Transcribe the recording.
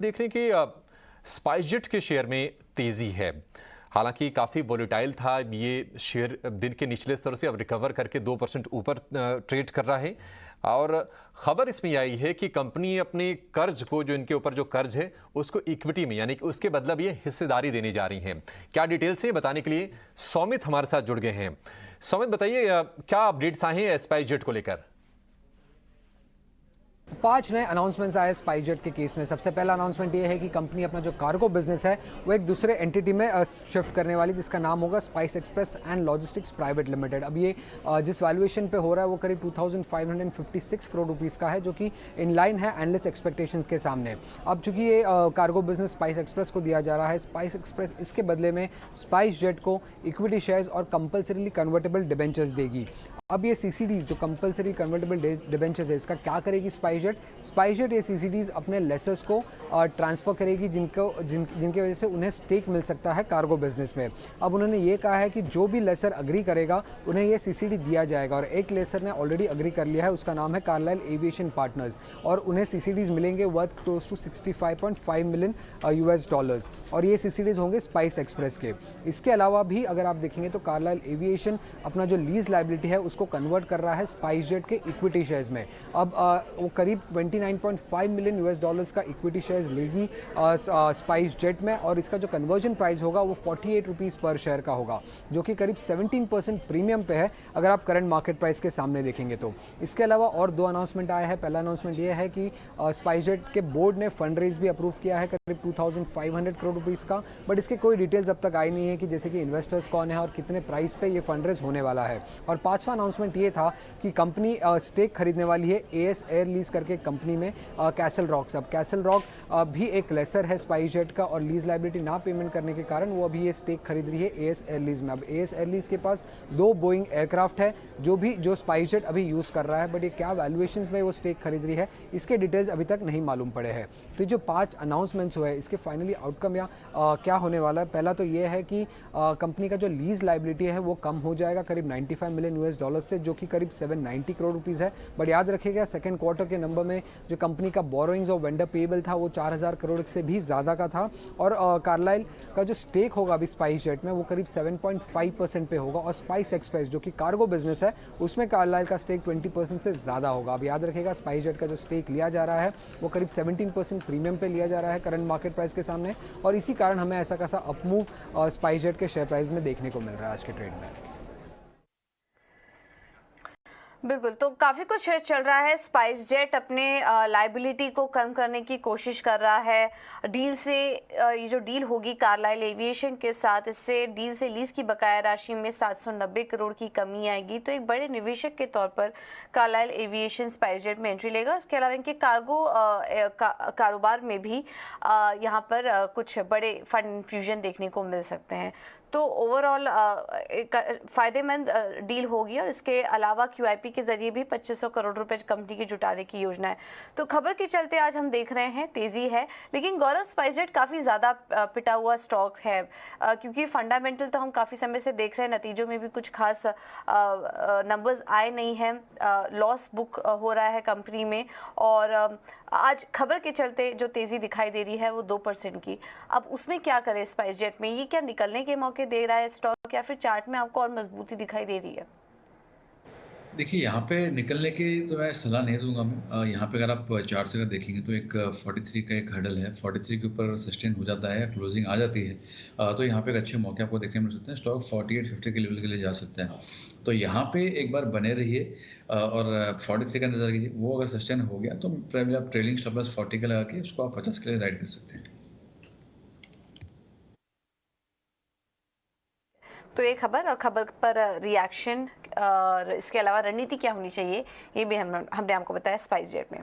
देख रहे हैं कि स्पाइसजेट के शेयर में तेजी है। हालांकि काफ़ी वोलेटाइल था ये शेयर, दिन के निचले स्तर से अब रिकवर करके 2% ऊपर ट्रेड कर रहा है। और खबर इसमें आई है कि कंपनी अपने कर्ज को, जो इनके ऊपर जो कर्ज है, उसको इक्विटी में, यानी कि उसके बदले ये हिस्सेदारी देने जा रही हैं। क्या डिटेल्स है बताने के लिए सौमित हमारे साथ जुड़ गए हैं। सौमित, बताइए क्या अपडेट्स आए हैं स्पाइसजेट को लेकर। 5 नए अनाउंसमेंट्स आए स्पाइसजेट के केस में। सबसे पहला अनाउंसमेंट ये है कि कंपनी अपना जो कार्गो बिजनेस है वो एक दूसरे एंटिटी में शिफ्ट करने वाली, जिसका नाम होगा spice express and logistics private limited. अब ये जिस वैल्यूएशन पे हो रहा है वो करीब 2556 करोड़ रुपीस का है, जो कि इन लाइन है एनालिस्ट एक्सपेक्टेशंस के सामने। अब चूंकि ये कार्गो बिजनेस स्पाइस एक्सप्रेस को दिया जा रहा है, स्पाइस एक्सप्रेस इसके बदले में स्पाइसजेट को इक्विटी शेयर्स और कंपल्सरीली कन्वर्टेबल डिबेंचर्स देगी। अब ये सीसीडीज जो कंपल्सरी कन्वर्टेबल डिबेंचर्स है, इसका क्या करेगी स्पाइसजेट ये सीसीडीज अपने लेसर्स को ट्रांसफर करेगी, जिनके वजह से उन्हें स्टेक मिल सकता है कार्गो बिजनेस में। अब उन्होंने ये कहा है कि जो भी लेसर अग्री करेगा उन्हें ये सीसीडी दिया जाएगा, और एक लेसर ने ऑलरेडी अग्री कर लिया है, उसका नाम है कार्लाइल एविएशन पार्टनर्स, और उन्हें सीसीडीज मिलेंगे worth close to $65.5 million US, और ये सीसीडीज होंगे स्पाइस एक्सप्रेस के। इसके अलावा भी अगर आप देखेंगे तो कार्लाइल एविएशन अपना जो लीज लायबिलिटी है उसको कन्वर्ट कर रहा है स्पाइसजेट के इक्विटी शेयर्स में। अब वो करीब $29.5 मिलियन US का इक्विटी शेयर्स लेगी स्पाइसजेट में, और इसका जो कन्वर्जन प्राइस होगा वो 48 रुपीज़ पर शेयर का होगा, जो कि करीब 17% प्रीमियम पे है अगर आप करंट मार्केट प्राइस के सामने देखेंगे तो। इसके अलावा और 2 अनाउंसमेंट आए हैं। पहला अनाउंसमेंट ये है कि स्पाइसजेट के बोर्ड ने फंड रेज भी अप्रूव किया है करीब 2500 करोड़ रुपीज़ का, बट इसके कोई डिटेल्स अब तक आई नहीं है कि जैसे कि इन्वेस्टर्स कौन है और कितने प्राइस पे ये फंड रेज होने वाला है। और 5वां अनाउंसमेंट ये था कि कंपनी स्टेक खरीदने वाली है एएस एयर लीज करके कंपनी में कैसल रॉक्स। अब कैसल रॉक भी एक लेसर है स्पाइसजेट का, और लीज लायबिलिटी ना पेमेंट करने के कारण वो अभी ये स्टेक खरीद रही है एएस एयर लीज में। अब एएस एयर लीज के पास 2 बोइंग एयरक्राफ्ट है जो स्पाइसजेट अभी यूज़ कर रहा है, बट ये क्या वैल्यूएशंस में वो स्टेक खरीद रही है इसके डिटेल्स अभी तक नहीं मालूम पड़े हैं। तो जो 5 अनाउंसमेंट्स हुए इसके फाइनली आउटकम या क्या होने वाला है। पहला तो ये है कि कंपनी का जो लीज लायबिलिटी है वो कम हो जाएगा करीब $95 मिलियन US से, जो कि करीब 790 करोड़ रुपीज़ है। बट याद रखिएगा सेकंड क्वार्टर के नंबर में जो कंपनी का बोरोइंग्स और वेंडर पेएबल था वो 4000 करोड़ से भी ज़्यादा का था, और कार्लाइल का जो स्टेक होगा अभी स्पाइसजेट में वो करीब 7.5% पे होगा, और स्पाइस एक्सप्रेस जो कि कार्गो बिजनेस है उसमें कार्लाइल का स्टेक 20% से ज़्यादा होगा। अब याद रखिएगा स्पाइसजेट का जो स्टेक लिया जा रहा है वो करीब 17% प्रीमियम पे लिया जा रहा है करंट मार्केट प्राइस के सामने, और इसी कारण हमें ऐसा खासा अपमूव स्पाइसजेट के शेयर प्राइस में देखने को मिल रहा है आज के ट्रेड में। बिल्कुल, तो काफ़ी कुछ चल रहा है। स्पाइसजेट अपने लाइबिलिटी को कम करने की कोशिश कर रहा है डील से। ये जो डील होगी कार्लाइल एविएशन के साथ, इससे डील से लीज की बकाया राशि में 790 करोड़ की कमी आएगी। तो एक बड़े निवेशक के तौर पर कार्लाइल एविएशन स्पाइसजेट में एंट्री लेगा। उसके अलावा इनके कार्गो कारोबार में भी यहाँ पर कुछ बड़े फंड इन्फ्यूजन देखने को मिल सकते हैं। तो ओवरऑल एक फ़ायदेमंद डील होगी, और इसके अलावा QIP के जरिए भी 2500 करोड़ रुपए कंपनी की जुटाने की योजना है। तो खबर के चलते आज हम देख रहे हैं तेज़ी है, लेकिन गौरव स्पाइसजेट काफ़ी ज़्यादा पिटा हुआ स्टॉक है, क्योंकि फंडामेंटल तो हम काफ़ी समय से देख रहे हैं, नतीजों में भी कुछ खास नंबर्स आए नहीं हैं, लॉस बुक हो रहा है कंपनी में, और आज खबर के चलते जो तेज़ी दिखाई दे रही है वो 2% की। अब उसमें क्या करे स्पाइसजेट में, ये क्या निकलने के मौके दे रहा है स्टॉक, या फिर चार्ट में आपको और मजबूती दिखाई दे रही है? देखिए, यहाँ पे निकलने की तो मैं सलाह नहीं दूंगा मैं। यहाँ पे अगर आप चार्ट से अगर देखेंगे तो एक 43 का एक हर्डल है, 43 के ऊपर सस्टेन हो जाता है, क्लोजिंग आ जाती है, तो यहाँ पे एक अच्छे मौके आपको देखने मिल सकते हैं। स्टॉक 48-50 के लेवल के लिए जा सकता है, तो यहाँ पे एक बार बने रहिए और 43 का इंतजार कीजिए। वो अगर सस्टेन हो गया तो प्राइमली आप ट्रेलिंग स्टॉप लॉस 40 का लगा के उसको आप 50 के लिए राइड कर सकते हैं। तो ये खबर पर रिएक्शन और इसके अलावा रणनीति क्या होनी चाहिए, ये भी हमने आपको बताया स्पाइसजेट में।